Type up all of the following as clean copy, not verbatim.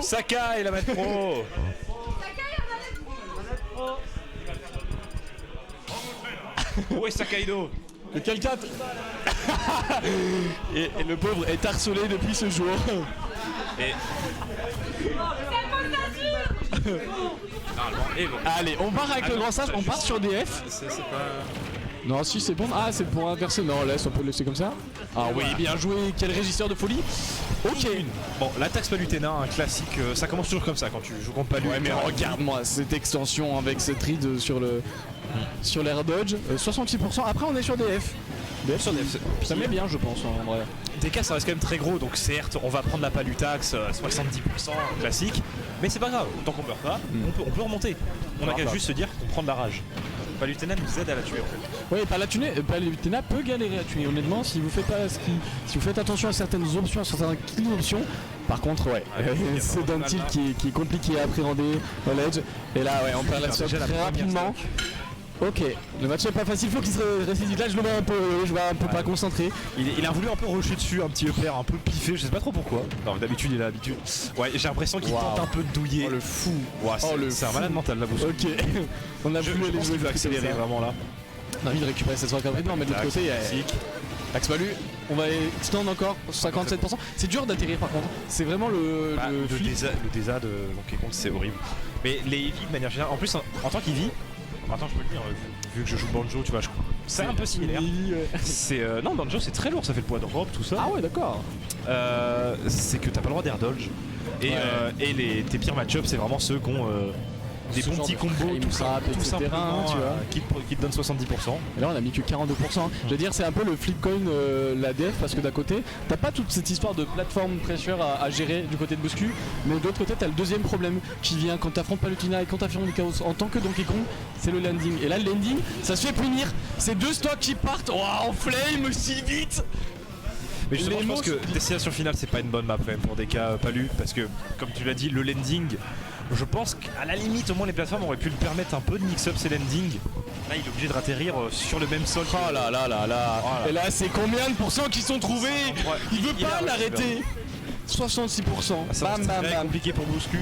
Sakai la manette pro. Où est Sakaido? Quelqu'un et le pauvre est harcelé depuis ce jour. Et... Allez, on part avec le grand sage, on part sur DF. C'est pas... Non, si c'est bon. Ah, c'est pour inverser. Non, laisse, on peut le laisser comme ça. Ah oui, bien joué. Quel régisseur de folie. Ok. Bon, l'attaque Palutena, un classique, ça commence toujours comme ça quand tu joues contre Palu. Ouais, mais regarde-moi cette extension avec cette ride sur le sur l'air dodge. 66%. Après, on est sur DF. DF, Sur DF, ça met bien, je pense, en vrai. DK ça reste quand même très gros, donc certes on va prendre la palutax 70% classique, mais c'est pas grave, tant qu'on meurt pas, on peut remonter. On a qu'à juste se dire qu'on prend de la rage. Palutena nous aide à la tuer en fait. Oui, Palutena peut galérer à tuer, honnêtement, si vous faites pas si vous faites attention à certaines options, à certaines clean options. Par contre, ouais, c'est d'un tilt qui est compliqué à appréhender au ledge. Et là, ouais, on perd la stock très rapidement. Ok, le match est pas facile, faut qu'il se récidive. Là, je le vois un peu, pas concentré. Il a voulu un peu rusher dessus, un petit EPR un peu piffé, je sais pas trop pourquoi. Non, d'habitude il a l'habitude. Ouais, j'ai l'impression qu'il tente un peu de douiller. Oh le fou. Ouais, c'est un malade mental là, vous. Ok, on a voulu aller jouer veut accélérer vraiment là. On a envie de récupérer cette soirée rapidement, mais de l'autre côté, il y a Axe Palu. On va extend encore 57%. C'est dur d'atterrir par contre. C'est vraiment le DESA de Donkey Kong, c'est horrible. Mais les Eevee de manière générale, en plus en tant qu'Eevee, attends, je peux le dire, vu que je joue Banjo, tu vois, c'est un peu similaire. C'est non, Banjo c'est très lourd, ça fait le poids de robe, tout ça. Ah ouais, d'accord. C'est que t'as pas le droit d'air dodge. Et, tes pires match-ups, c'est vraiment ceux qui ont des bons petits combos, tout simplement, tu vois, qui te donnent 70%. Et là, on a mis que 42%. Je veux dire, c'est un peu le flip coin, la def, parce que d'un côté, t'as pas toute cette histoire de plateforme pressure à gérer du côté de Buscu, mais de l'autre côté, t'as le deuxième problème qui vient quand t'affrontes Palutena et quand t'affrontes le Chaos en tant que Donkey Kong, c'est le landing. Et là, le landing, ça se fait punir. C'est deux stocks qui partent en flame aussi vite. Mais justement, je pense que Destination Finale, c'est pas une bonne map quand même pour des cas Palu, parce que, comme tu l'as dit, le landing. Je pense qu'à la limite, au moins les plateformes auraient pu le permettre un peu de mix-up ses landings. Là, il est obligé de ratterrir sur le même sol. Oh là là là là. Oh là. Et là, c'est combien de pourcents qui sont trouvés? Il veut pas l'arrêter. 66%. Ça va être compliqué pour Buscu.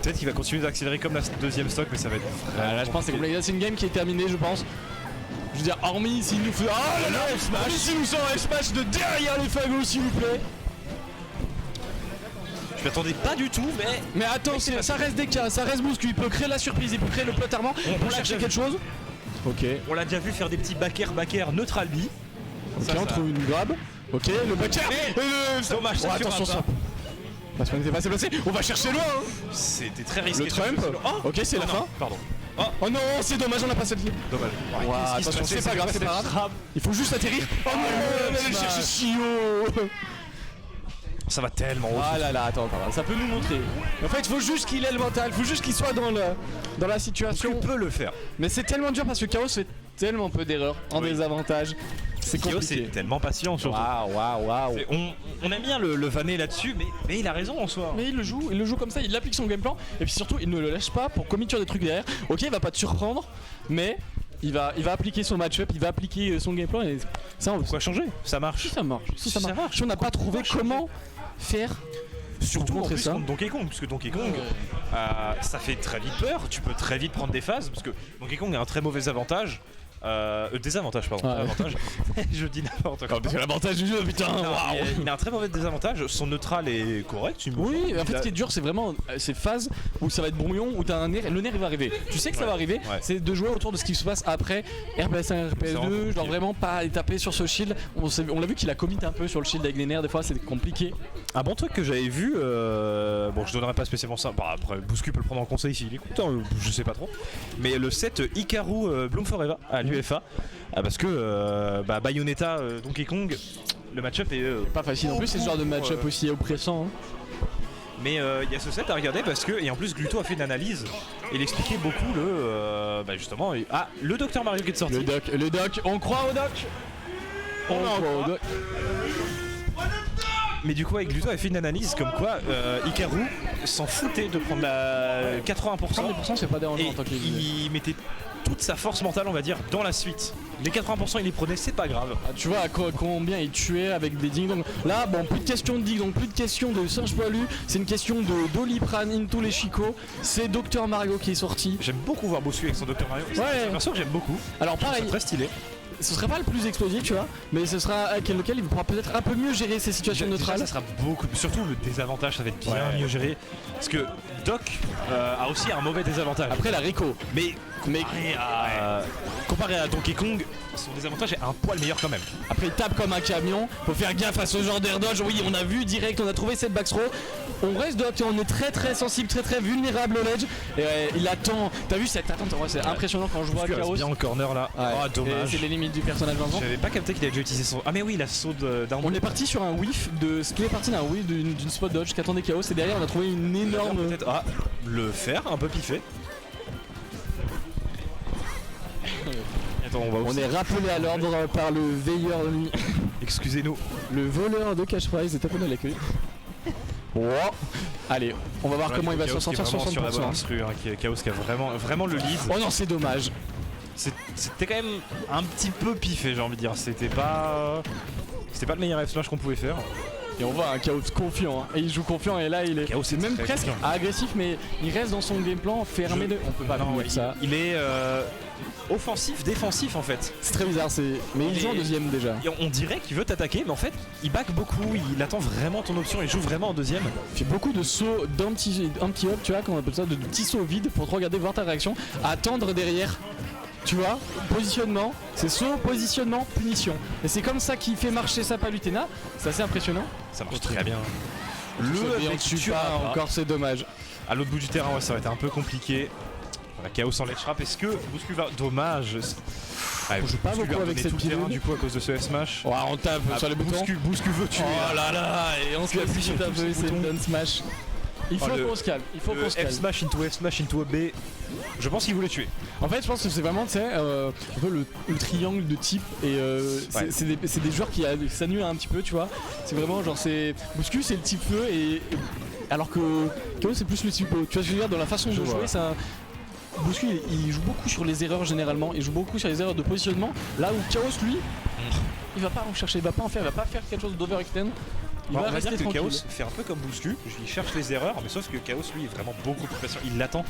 Peut-être qu'il va continuer d'accélérer comme la deuxième stock, mais ça va être vraiment là, je pense que c'est compliqué. C'est une game qui est terminée, je pense. Je veux dire, hormis s'il nous fait... Oh là là, hormis s'il nous sort un smash de derrière les fagots, s'il vous plaît. Je m'attendais pas du tout, mais attends, ça reste des cas, ça reste Buscu, il peut créer la surprise, il peut créer le plot armant pour chercher quelque chose. Ok. On l'a déjà vu faire des petits backer neutral B. Ok, on trouve une grab. Ok, le backer. Dommage, ça attention ça. Parce qu'on n'était pas assez placé, on va chercher loin. C'était très risqué. Le Trump. Ok, c'est la fin. Pardon. Oh non, c'est dommage, on a pas cette ligne. Dommage. Attention, c'est pas grave, c'est pas grave. Il faut juste atterrir. Oh non, on va aller chercher Chio. Ça va tellement haut. Ah là là, attends, ça peut nous montrer. En fait, il faut juste qu'il ait le mental, il faut juste qu'il soit dans la situation. Il peut le faire. Mais c'est tellement dur parce que Chaos fait tellement peu d'erreurs en désavantage. C'est compliqué. C'est tellement patient surtout. Waouh. On aime bien le vanner là-dessus, mais il a raison en soi. Mais il le joue comme ça, il applique son game plan et puis surtout il ne le lâche pas pour commit sur des trucs derrière. Ok, il va pas te surprendre, mais il va appliquer son match-up, il va appliquer son game plan et ça on pourquoi changer? Ça marche. Si ça marche. Si on n'a pas trouvé comment faire. Surtout en plus contre Donkey Kong, puisque Donkey Kong, ça fait très vite peur, tu peux très vite prendre des phases, parce que Donkey Kong a un très mauvais avantage. Désavantage, pardon. Avantage. Je dis n'importe quoi. C'est l'avantage du jeu, putain. Il a un très mauvais désavantage. Son neutral est correct. Oui, en fait, ce qui est dur, c'est vraiment ces phases où ça va être brouillon, où t'as un nerf, et le nerf il va arriver. Tu sais que ça va arriver. C'est de jouer autour de ce qui se passe après RPS1, RPS2. Genre vraiment pas taper sur ce shield. On l'a vu qu'il a commit un peu sur le shield avec les nerfs. Des fois, c'est compliqué. Un bon truc que j'avais vu. Bon, je donnerai pas spécialement ça. Bah, après, Buscu peut le prendre en conseil s'il écoute. Je sais pas trop. Mais le set Hikaru Bloom Forever à l'UFA. Parce que Bayonetta Donkey Kong, le match-up est pas facile. En plus, c'est ce genre de match-up aussi oppressant. Mais il y a ce set à regarder parce que, et en plus Gluto a fait une analyse, et il expliquait beaucoup justement, le Docteur Mario qui est sorti. Le doc, on croit au doc. On croit au doc. Mais du coup, avec Gluto, elle fait une analyse comme quoi Hikaru s'en foutait de prendre la 80%. 30% c'est pas dérangeant Et en tant que il mettait toute sa force mentale, on va dire, dans la suite. Les 80% il les prenait, c'est pas grave. Ah, tu vois à combien il tuait avec des ding-dong. Là, bon, plus de question de ding-dong, plus de question de singe poilu. C'est une question de Doliprane into les chicots. C'est Dr Mario qui est sorti. J'aime beaucoup voir Bossu avec son Dr Mario. Ouais. C'est un perso que j'aime beaucoup. Alors C'est pareil, très stylé. ce sera pas le plus explosif, tu vois, mais ce sera avec lequel il pourra peut-être un peu mieux gérer ces situations Déjà, neutrales. ça sera beaucoup. Surtout le désavantage, ça va être bien mieux géré. Parce que Doc a aussi un mauvais désavantage. Après la Rico. Mais Mais comparé à Donkey Kong, son désavantage est un poil meilleur quand même. après il tape comme un camion, faut faire gaffe à ce genre d'air dodge. Oui, on a vu direct, on a trouvé cette back throw. On reste Doc, on est très sensible, très vulnérable au ledge. Et il attend. T'as vu cette attente, ouais, c'est impressionnant quand je vois Bosku reste Chaos. bien le corner là. Ouais. Oh, Et dommage. c'est les limites du personnage Vincent. J'avais pas capté qu'il avait déjà utilisé son. Ah mais oui, la saut d'un. On est parti sur un whiff de. Tout est parti d'un whiff d'une spot dodge qui attendait Chaos et derrière on a trouvé une énorme. Peut-être le fer un peu piffé. Attends, On est rappelé à l'ordre par le veilleur de nuit. Excusez-nous. Le voleur de cash prize est abonné à l'accueil. Wow. Allez, on va voir comment il va s'en sortir sur la bonne 60%. instru, Chaos qui a vraiment le lead. Oh non, c'est dommage. C'était quand même un petit peu piffé, j'ai envie de dire. C'était pas le meilleur F-smash qu'on pouvait faire. Et on voit un Chaos confiant, hein. Et il joue confiant et là il est Chaos, c'est même très presque confiant. agressif mais il reste dans son game plan fermé de. On peut pas Non, venir ça. il est offensif, défensif en fait. C'est très bizarre, mais il joue en deuxième déjà. Et on dirait qu'il veut t'attaquer, mais en fait, il back beaucoup, il attend vraiment ton option, il joue vraiment en deuxième. Il fait beaucoup de sauts d'anti-hop, tu vois, comme on appelle ça, de petits sauts vides pour te regarder, voir ta réaction, attendre derrière. Tu vois, positionnement, c'est saut, positionnement, punition. Et c'est comme ça qu'il fait marcher sa Palutena. C'est assez impressionnant. Ça marche très bien. Le mec tue pas encore, c'est dommage. À l'autre bout du terrain, ouais, ça va être un peu compliqué. On a Chaos en ledge trap. Est-ce que Bosku va. Dommage. On joue pas beaucoup avec cette terrain pilule. du coup à cause de ce S-Smash. Ouais, on tape sur les boutons. Bosku veut tuer. Oh là là, et on se fait appuie sur un tous peu, ces c'est boutons. down smash. Il faut qu'on se calme, il faut qu'on se calme. F-smash into F-smash into B. Je pense qu'il voulait tuer. En fait, je pense que c'est vraiment, tu sais, un peu le triangle de type. Et c'est des joueurs qui s'annulent un petit peu, tu vois. C'est vraiment genre, c'est. Bosku, c'est le type feu, et. Alors que Chaos, c'est plus le type eau. Tu vois ce que je veux dire, dans la façon de jouer, c'est un. Bosku, il joue beaucoup sur les erreurs généralement. Il joue beaucoup sur les erreurs de positionnement. Là où Chaos, lui, il va pas en chercher, il va pas en faire, il va pas faire quelque chose d'overextend. Il On va va rester dire que tranquille. Chaos fait un peu comme Bosku, il cherche les erreurs, mais sauf que Chaos lui est vraiment beaucoup plus patient, il l'attend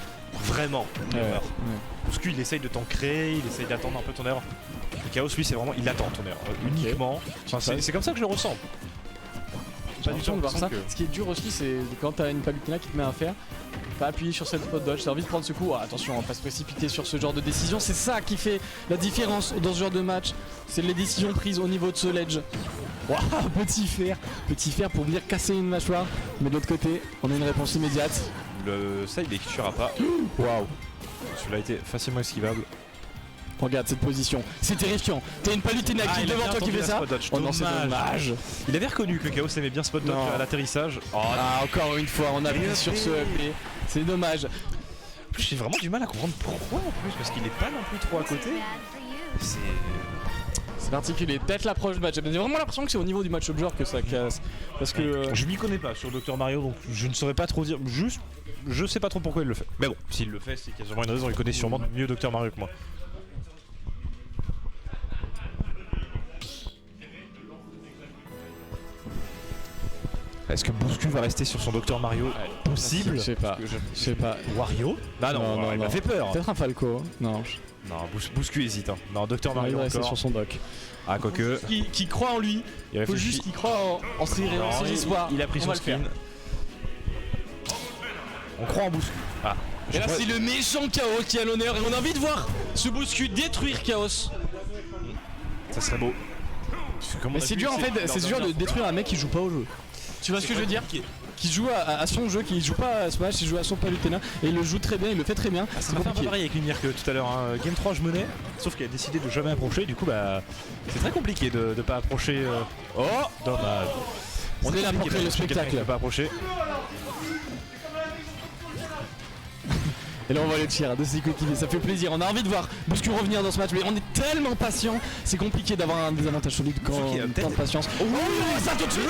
vraiment l'erreur. Bosku il essaye de t'en créer, il essaye d'attendre un peu ton erreur. Et Chaos lui c'est vraiment, il attend ton erreur, uniquement. Enfin, c'est comme ça que je le ressens. Pas du tout de voir ça. que- Ce qui est dur aussi, c'est quand t'as une Palutena qui te met un fer, pas appuyer sur cette spot dodge, t'as envie de prendre ce coup. Ah, attention, on va pas se précipiter sur ce genre de décision. C'est ça qui fait la différence dans ce genre de match. C'est les décisions prises au niveau de ce ledge. Waouh, petit fer pour venir casser une mâchoire. Mais de l'autre côté, on a une réponse immédiate. Ça il tuera pas. Waouh. Celui-là a été facilement esquivable. Regarde cette position, c'est terrifiant. T'as une Palutena qui est il a devant bien toi qui entendu fait la ça. spot dodge. Oh non, c'est dommage. Il avait reconnu que Chaos aimait bien spot dodge Non. à l'atterrissage. Oh, Ah, encore une fois, on a pris sur ce EP. C'est dommage. en plus j'ai vraiment du mal à comprendre pourquoi en plus, parce qu'il est pas non plus trop à côté. C'est. C'est particulier. Peut-être l'approche du match. J'ai vraiment l'impression que c'est au niveau du match-up genre que ça casse. Parce que. Je m'y connais pas sur Dr Mario, donc je ne saurais pas trop dire. Juste, je sais pas trop pourquoi il le fait. Mais bon, s'il le fait, c'est qu'il y a sûrement une raison. Il connaît sûrement mieux Dr Mario que moi. Est-ce que Bosku va rester sur son Dr Mario possible? Je sais pas. Parce que Je sais pas. Wario? Ah non, il m'a fait peur. Peut-être un Falco. Non. Non, Bosku hésite. Hein. Non, Dr Il Mario va rester encore. sur son dock. Ah, quoique. Qui croit en lui. Il Faut réfléchit. juste qu'il croit en ses Non, espoirs. il a pris On son va le skin. faire. On croit en Bosku. Ah. Et là, c'est le méchant Chaos qui a l'honneur. Et on a envie de voir ce Bosku détruire Chaos. Ça serait beau. Mais c'est dur en fait, c'est dur de détruire un mec qui joue pas au jeu. Tu vois ce que je veux dire? Qui joue à son jeu, qui joue pas à Smash, il joue à son Palutena et il le joue très bien, il le fait très bien. Ça C'est m'a fait un peu compliqué. pareil avec Lumière que tout à l'heure. Hein. Game 3, je menais, sauf qu'elle a décidé de jamais approcher. Du coup, bah, c'est très compliqué de pas approcher. Oh, dommage. On est là pour créer le De spectacle. pas approcher. Et là on voit le tir de ses coéquipiers, ça fait plaisir, on a envie de voir Buscu revenir dans ce match, mais on est tellement patient, c'est compliqué d'avoir un désavantage solide quand on a tant de patience. Oh, ça tout de suite,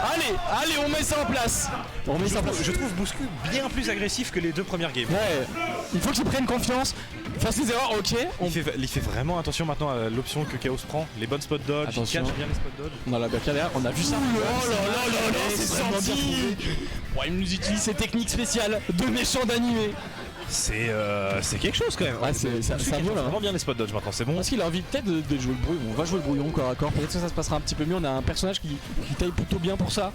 allez, on met ça en place. Je trouve Buscu bien plus agressif que les deux premières games. Ouais, il faut qu'il prenne confiance, fasse les erreurs, ok. Il fait vraiment attention maintenant à l'option que Chaos prend, les bonnes spot dodge, il catch bien les spot dodge. On a la back derrière, on a vu ça. Oh là, c'est senti. Ouais, il nous utilise ses techniques spéciales de méchants d'animé. C'est quelque chose quand même. Ouais, ça vaut là. Vraiment bien les spot dodge maintenant, c'est bon. Parce qu'il a envie peut-être de jouer le brouillon. On va jouer le brouillon corps à corps. Peut-être que ça se passera un petit peu mieux. On a un personnage qui taille plutôt bien pour ça.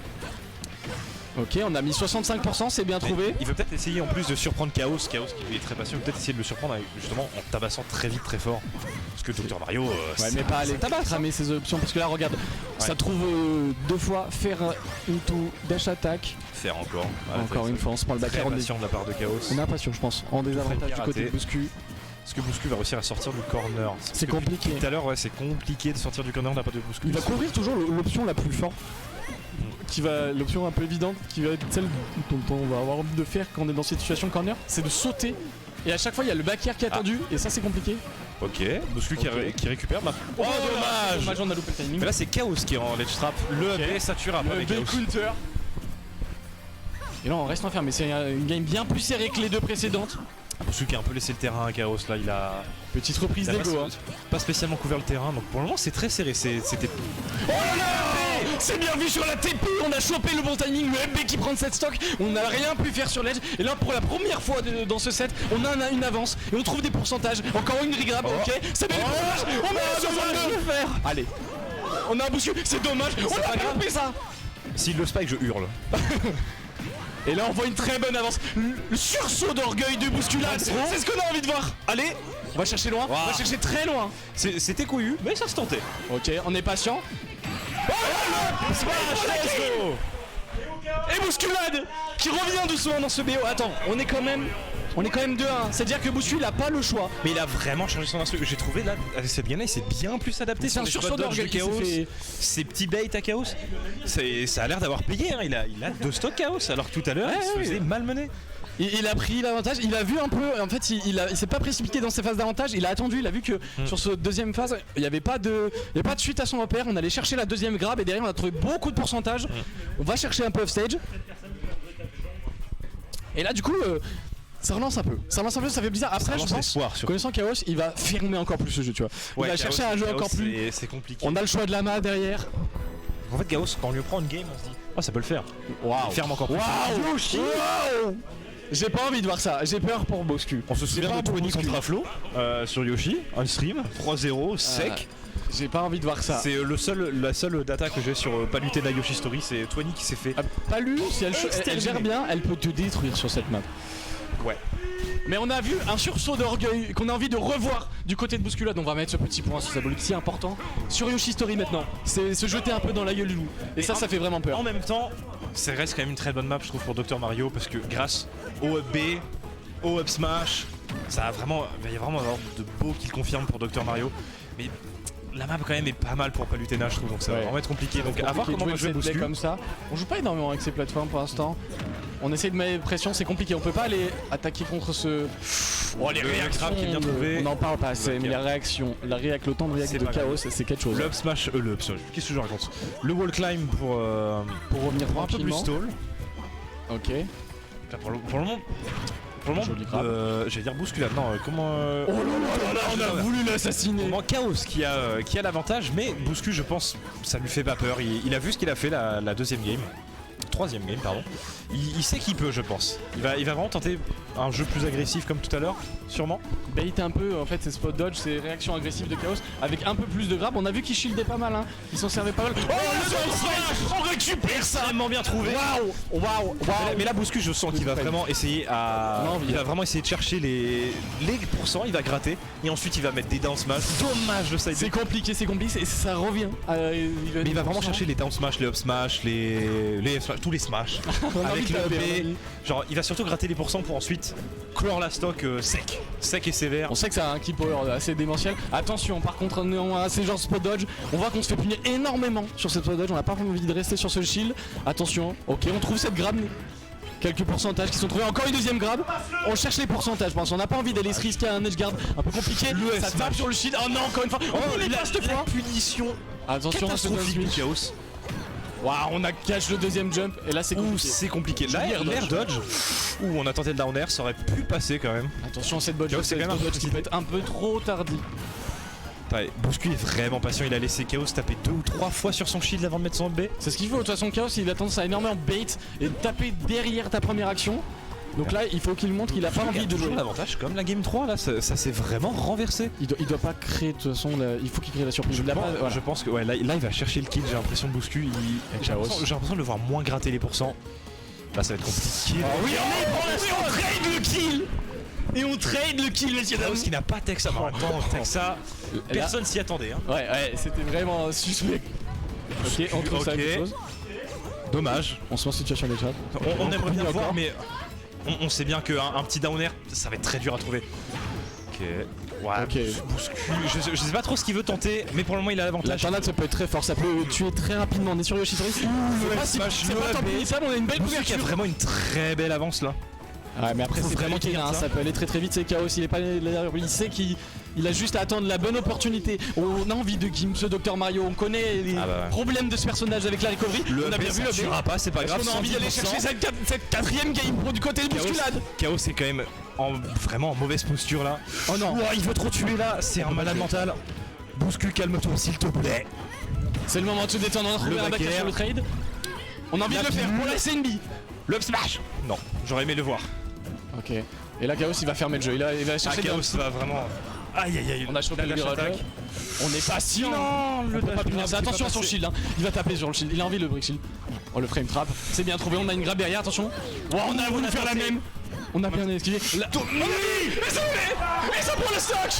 Ok, on a mis 65%, c'est bien trouvé. Il veut peut-être essayer en plus de surprendre Chaos qui est très patient, peut-être essayer de le surprendre justement en tabassant très vite, très fort. Parce que Dr Mario, ouais, mais pas aller cramer ses options parce que là, regarde, ça trouve deux fois faire into dash attack. Faire encore. Encore une fois, on se prend le backer. On est patient de la part de Chaos. On est impatient, je pense, en désavantage du côté de Buscu. Est-ce que Buscu va réussir à sortir du corner? C'est compliqué. Tout à l'heure, ouais, c'est compliqué de sortir du corner de la part de Buscu. Il va couvrir toujours l'option la plus forte. L'option un peu évidente qui va être celle dont on va avoir envie de faire quand on est dans cette situation de corner, c'est de sauter. Et à chaque fois il y a le back air qui est attendu et ça c'est compliqué. Ok, Buscu qui récupère. Oh dommage, on a loupé le timing. Mais là c'est Chaos qui est en ledge trap. Le B sature après avec Chaos. Counter. Et là on reste enfermé, c'est une game bien plus serrée que les deux précédentes. Buscu qui a un peu laissé le terrain à Chaos là, il a... Petite reprise d'ego. Pas spécialement couvert le terrain, donc pour le moment c'est très serré. C'était... Oh là là, c'est bien vu sur la TP, on a chopé le bon timing, le FB qui prend cette stock, on n'a rien pu faire sur l'edge. Et là pour la première fois dans ce set, on a une avance et on trouve des pourcentages. Encore une regrab, ok, c'est bien le pourcentage, on met un 62 le faire. Allez, on a un Buscu, c'est dommage, on a pas compris ça. S'il le spike, je hurle. Et là on voit une très bonne avance, le sursaut d'orgueil de bousculade, c'est ce qu'on a envie de voir. Allez, on va chercher loin, on va chercher très loin. C'était couillu, mais ça se tentait. Ok, on est patient. Oh, et bousculade qui revient doucement dans ce BO. Attends, on est quand même 2-1, c'est-à-dire que Buscu il a pas le choix. Mais il a vraiment changé son instru. J'ai trouvé là, cette game là, il s'est bien plus adapté. C'est un sursaut d'orgueil de Chaos. Ces petits baits à Chaos, ça a l'air d'avoir payé. Hein. Il a 2 stocks Chaos, alors que tout à l'heure il se faisait malmener. Il a pris l'avantage, il a vu un peu, en fait il s'est pas précipité dans ses phases d'avantage, il a attendu, il a vu que sur cette deuxième phase il n'y avait pas de suite à son repère, on allait chercher la deuxième grab et derrière on a trouvé beaucoup de pourcentage, on va chercher un peu off stage. Et là du coup ça relance un peu, ça fait bizarre. Après je pense, connaissant Chaos, il va fermer encore plus ce jeu, tu vois. Il va chercher un jeu encore plus, c'est compliqué. On a le choix de Lama derrière. En fait Chaos, quand on lui prend une game, on se dit oh ça peut le faire. Il ferme encore plus. Waouh. J'ai pas envie de voir ça, j'ai peur pour Buscu. On se souvient de Twony contre Aflo sur Yoshi, un stream, 3-0, sec. J'ai pas envie de voir ça. C'est la seule data que j'ai sur Palutena Yoshi Story, c'est Twony qui s'est fait. Palu, si elle gère bien, elle peut te détruire sur cette map. Ouais. Mais on a vu un sursaut d'orgueil qu'on a envie de revoir du côté de Bousculade. On va mettre ce petit point si ça vaut le si important sur Yoshi Story maintenant. C'est se jeter un peu dans la gueule du loup. Et ça fait vraiment peur. En même temps, ça reste quand même une très bonne map je trouve pour Dr Mario parce que grâce au up B, au up smash, il va y a vraiment avoir de beaux kills confirment pour Dr Mario. Mais la map quand même est pas mal pour Palutena je trouve, donc ça va vraiment être compliqué. Donc à voir comment on va jouer Buscu comme ça. On joue pas énormément avec ces plateformes pour l'instant. On essaie de mettre pression, c'est compliqué, on peut pas aller attaquer contre ce... Oh les réactions qui est bien trouvé. On n'en parle pas assez, mais les réactions, le temps de react de Chaos, c'est quelque chose. Le up smash, qu'est-ce que je raconte? Le wall climb pour revenir un peu plus stall. Ok. Là, pour le moment, j'allais dire bousculade, non, comment... Oh là, on a voulu l'assassiner. Vraiment Chaos qui a l'avantage, mais Buscu je pense ça lui fait pas peur, il a vu ce qu'il a fait la deuxième game. Troisième game, pardon. Il sait qu'il peut, je pense. Il va vraiment tenter un jeu plus agressif comme tout à l'heure, sûrement. Bait un peu, en fait, ses spot dodge, ses réactions agressives de Chaos avec un peu plus de grab. On a vu qu'il shieldait pas mal, hein. Il s'en servait pas mal. Oh, le smash! On récupère ça! Extrêmement bien trouvé. Waouh! Mais là, Buscu, je sens qu'il va vraiment essayer il va vraiment essayer de chercher les pourcents, il va gratter et ensuite il va mettre des down smash. Dommage le side. C'est compliqué et ça revient. Mais il va vraiment chercher les down smash, les up smash, les F smash, tous les smash. Avec le B, genre il va surtout gratter les pourcents pour ensuite clore la stock sec et sévère. On sait que ça a un keep power assez démentiel. Attention, par contre, on a ces genres de spot dodge. On voit qu'on se fait punir énormément sur cette spot dodge. On n'a pas envie de rester sur ce shield. Attention, ok, on trouve cette grab. quelques pourcentages qui sont trouvés. Encore une deuxième grab. On cherche les pourcentages, je pense. On n'a pas envie d'aller se risquer à un edge guard un peu compliqué. Ça tape sur le shield. Oh non, encore une fois. Oh, il est pas cette fois. Punition Attention, catastrophique du Chaos. Waouh, on a catch le deuxième jump et là c'est compliqué. C'est compliqué. Là, l'air dodge. On a tenté le down air, ça aurait pu passer quand même. Attention, cette dodge, c'est quand même un dodge qui peut être un peu trop tardif. Ouais, Bouscu est vraiment patient, il a laissé Chaos taper 2 ou 3 fois sur son shield avant de mettre son B. C'est ce qu'il faut, de toute façon Chaos il a tendance à énormément bait et taper derrière ta première action. Donc là il faut qu'il montre qu'il a pas envie de jouer. L'avantage comme la game 3 là, ça s'est vraiment renversé. Il doit pas créer de toute façon, il faut qu'il crée la surprise. Je pense que ouais, là il va chercher le kill, j'ai l'impression de Bouscu, j'ai l'impression de le voir moins gratter les pourcents. Là ça va être compliqué. Oh oui, on trade le kill. Et on trade le kill, messieurs dames. Chaos qui n'a pas Texa. Texa, personne s'y attendait. Hein. Ouais, c'était vraiment suspect. Ok, on trouve ça quelque chose. Dommage. On se met en situation de chat. On aimerait bien voir, mais on sait bien qu'un petit down air, ça va être très dur à trouver. Ok. Ouais, ok. Je sais pas trop ce qu'il veut tenter, mais pour le moment il a l'avantage. La tornade ça peut être très fort, ça peut tuer très rapidement. On est sur Yoshitori. C'est pas tant punissable, on a une belle couverture. Il y a vraiment une très belle avance là. Ouais, mais après c'est vraiment qu'il a, ça peut aller très très vite. C'est Chaos, il est pas il sait qu'il a juste à attendre la bonne opportunité. On a envie de Gim, ce Dr Mario, on connaît les problèmes de ce personnage avec la recovery. On a bien vu, le pas, c'est pas grave. On a envie d'aller chercher cette quatrième game pro du côté de bousculade. Chaos est quand même vraiment en mauvaise posture là. Oh non, il veut trop tuer là, c'est un malade mental. Bouscu, calme-toi s'il te plaît. C'est le moment de se détendre, on a trouvé un backer sur le trade. On a envie de le faire pour la SNB. Le up smash. Non, j'aurais aimé le voir. Ok, et là Chaos il va fermer le jeu, il va chercher Chaos va vraiment... Aïe, on a chopé le attaque. On est patient. Non, le dash pas ça. Attention à son shield, hein. Il va taper sur le shield, il a envie de le brick shield. Oh le frame trap, c'est bien trouvé, on a une grab derrière, attention. Oh, on a voulu faire la même. On a bien esquivé. Mais ça prend le stock.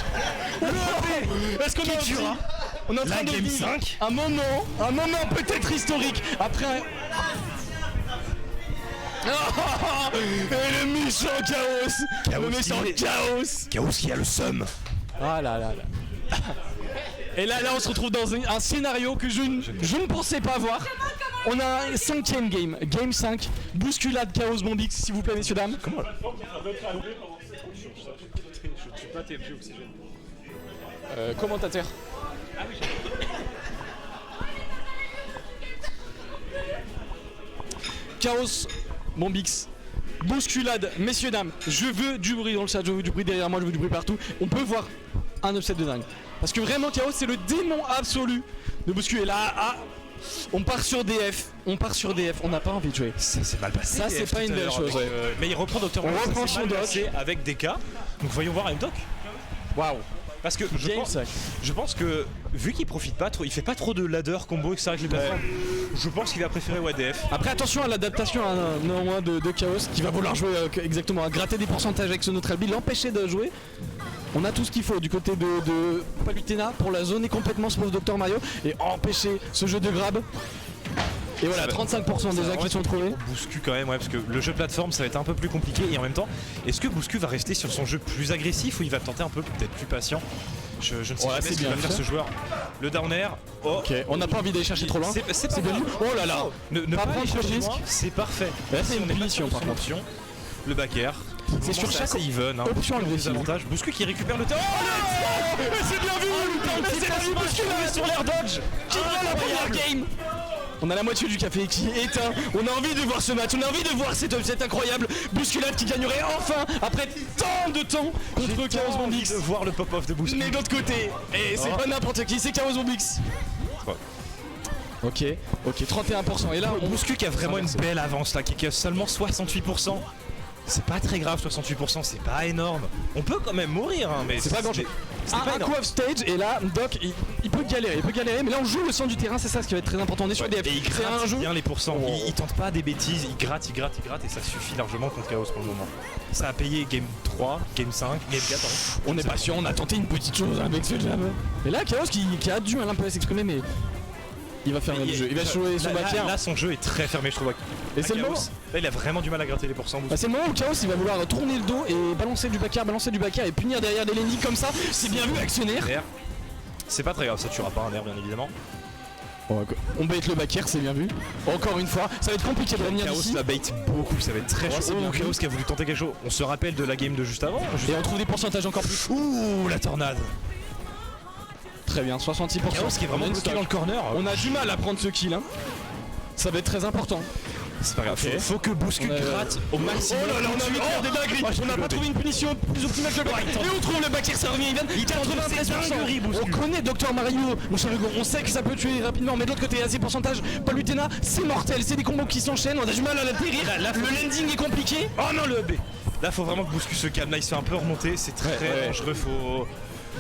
Est-ce qu'on est dur? On est en train de vivre un moment peut-être historique après et le méchant Chaos. Le méchant Chaos. Chaos qui a le seum. Ah là là là. Et là on se retrouve dans un scénario que je ne pensais pas voir. On a un 5ème game, game 5, bousculade Chaos Bombix, s'il vous plaît messieurs dames. Comment commentateur. Chaos Bombix, bousculade, messieurs dames, je veux du bruit dans le chat, je veux du bruit derrière moi, je veux du bruit partout. On peut voir un upset de dingue. Parce que vraiment Chaos c'est le démon absolu de bousculer. Là, on part sur DF, on n'a pas envie de jouer. Ça c'est mal passé. Ça c'est pas une belle chose. Mais il reprend Dr. On reprend son doc avec DK. Donc voyons voir M-Doc. Waouh. Parce que je pense que vu qu'il profite pas trop, il fait pas trop de ladder combo etc avec les plateformes. Je pense qu'il va préférer WDF. Après attention à l'adaptation néanmoins de Chaos qui va vouloir jouer exactement à gratter des pourcentages avec ce neutral build, l'empêcher de jouer. On a tout ce qu'il faut du côté de Palutena pour la zone et complètement ce Dr Mario et empêcher ce jeu de grab. Et voilà, 35% déjà qui sont trouvés. Bouscu quand même, ouais, parce que le jeu plateforme ça va être un peu plus compliqué et en même temps, est-ce que Bouscu va rester sur son jeu plus agressif ou il va tenter un peu peut-être plus patient? Je ne sais pas ce qu'il va faire ce joueur. Le down air. Ok, on n'a pas envie d'aller chercher trop loin. C'est bien. Oh là là. Ne pas prendre trop de risques, c'est parfait. Là c'est une punition par contre. Le back air. C'est sur chaque even, option les avantages. Bouscu qui récupère le terrain. Oh c'est bien vu. C'est bien vu Bouscu sur l'air dodge. Qui prend la première game. On a la moitié du café qui est éteint. On a envie de voir ce match, on a envie de voir cet incroyable bousculade qui gagnerait enfin après tant de temps contre Chaos Bombix. De voir le pop-off de Bouscu. Mais d'autre côté, et c'est pas n'importe qui, c'est Chaos Bombix. Ok, 31%. Et là, Bouscu qui a vraiment une belle avance là, qui a seulement 68%. C'est pas très grave, 68%, c'est pas énorme. On peut quand même mourir, hein, mais c'est pas grand-chose. Un coup off stage et là, Doc, il peut galérer, mais là on joue le centre du terrain, c'est ça ce qui va être très important. On est sur DF. Et il gratte bien les pourcents. Il tente pas des bêtises, il gratte et ça suffit largement contre Chaos pour le moment. Ça a payé game 3, game 5, game 4. On est patient, on a tenté une petite chose avec ce jam. Et là, Chaos qui a dû un peu s'exprimer, mais il va fermer le jeu, il va jouer son backer. Là son jeu est très fermé je trouve. Et c'est le moment. Là il a vraiment du mal à gratter les pourcents. C'est le moment où Chaos il va vouloir tourner le dos et balancer du backer et punir derrière des landings comme ça. C'est bien vu avec ce nerf. C'est pas très grave, ça tuera pas un nerf bien évidemment. On bait le back air, c'est bien vu. Encore une fois, ça va être compliqué de revenir Chaos d'ici. la bait beaucoup, ça va être très chaud. c'est bien Chaos qui a voulu tenter quelque chose. On se rappelle de la game de juste avant. Et on trouve des pourcentages encore plus. Ouh, la tornade. Très bien, 66%. Chaos qui est vraiment bloqué dans le corner. On a du mal à prendre ce kill. Hein. Ça va être très important. C'est pas grave, Ok. faut que Bouscu On a- gratte au maximum. Oh là là, on a envie de faire des dingueries. On n'a pas trouvé une punition plus optimale que le back. Et on trouve le back air, ça revient Ivan. 93%. On connaît Dr Mario, mon cher Hugo. On sait que ça peut tuer rapidement, mais de l'autre côté, à ces pourcentages, Palutena, c'est mortel. C'est des combos qui s'enchaînent. On a du mal à l'atterrir. Le landing est compliqué. Oh non, le B. Là, faut vraiment que Bouscu se calme. Là, il se fait un peu remonter. C'est très dangereux.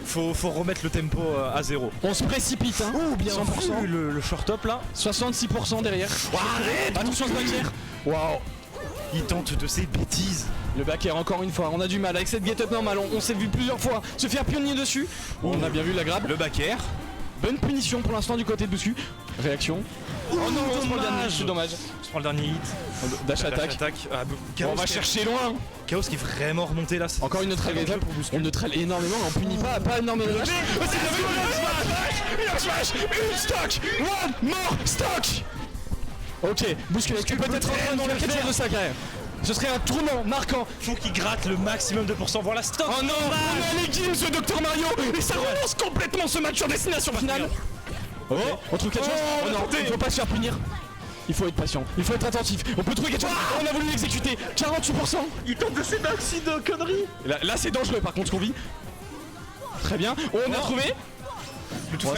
Faut remettre le tempo à zéro. On se précipite, hein. Ouh, bien 100%. vu le short top là. 66% derrière. Arrête, Attention ce back air. Waouh. Il tente de ses bêtises. Le back air encore une fois, on a du mal avec cette get-up normale, on s'est vu plusieurs fois se faire pionnier dessus. On a bien vu la grab. Le back air. Bonne punition pour l'instant du côté de Bouscu. Réaction. Oh non, on se prend le dernier, c'est dommage. On se prend le dernier hit. Dash attack. Ah, On va chercher loin. Chaos qui est vraiment remonté là. Encore une neutrale get-up. On neutrale énormément, mais on punit pas énormément. Une smash, une stock, one more stock. Ok, Bouscu, est-ce que peut-être en train de faire quelque chose de sa carrière? Ce serait un tournant marquant. Faut qu'il gratte le maximum de pourcents. Voilà, stop. Oh non, on a les kills ce Dr Mario et ça relance complètement ce match sur destination finale. Oh, on trouve quelque chose. Oh non, il faut pas se faire punir. Il faut être patient, il faut être attentif. On peut trouver quelque chose. On a voulu l'exécuter. 48%. Il tente de ses maxi de conneries. Là c'est dangereux par contre ce qu'on vit. Très bien. On a trouvé.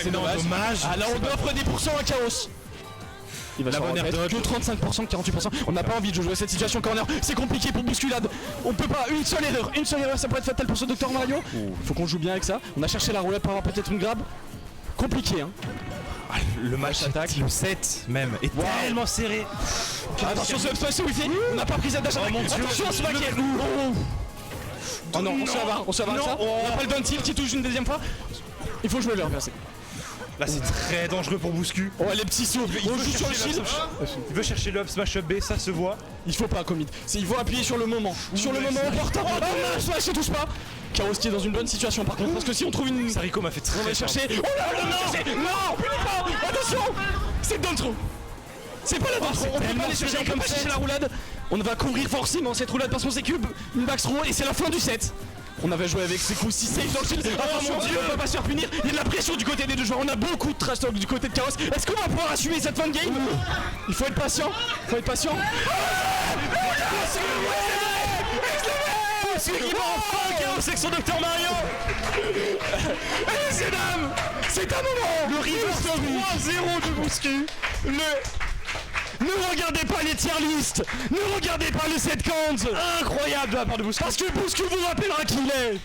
C'est dommage. Ah là on offre des pourcents à Chaos. Il va La se bonne air remettre. dodge. Que 35%, 48%. On n'a pas envie de jouer cette situation corner. C'est compliqué pour Bousculade. On peut pas. Une seule erreur, ça pourrait être fatal pour ce Dr Mario. Faut qu'on joue bien avec ça. On a cherché la roulette pour avoir peut-être une grab. Compliqué hein. Le match attaque, le 7 même, est tellement serré. Attention ce up wifi. On n'a pas pris cette dash attack. Attention à ce back air. Oh non, on se va avec ça. On n'a pas le down tilt qui touche une deuxième fois. Il faut jouer le reverser. Là c'est très dangereux pour Bouscu. Oh les petits sauts. On joue sur le shield. Il veut chercher le up smash up B, ça se voit. Il faut pas commit. Il faut appuyer sur le moment. Sur le moment important. Oh non, smash ne touche pas. Chaos qui est dans une bonne situation par contre. Parce que si on trouve une. Sariko m'a fait très On va chercher. Oh là non, non, punis pas. Attention. C'est down throw. C'est pas la down throw. On peut pas aller chercher, on peut pas chercher la roulade. On va couvrir forcément cette roulade parce qu'on s'est cube une back throw et c'est la fin du set. On avait joué avec ses coups 6 safe dans le shield. Attention, on peut pas se faire punir. Il y a de la pression du côté des deux joueurs. On a beaucoup de trash talk du côté de Chaos. Est-ce qu'on va pouvoir assumer cette fin de game? Il faut être patient. Faut être patient. C'est qui va enfin Chaos avec son Dr Mario. Messieurs dames, c'est un moment. Le reverse 3-0 de Bouscu. Ne regardez pas les tier list. Ne regardez pas le set count. Incroyable de la part de Bouscu. Parce que Bouscu vous rappellera qui il est.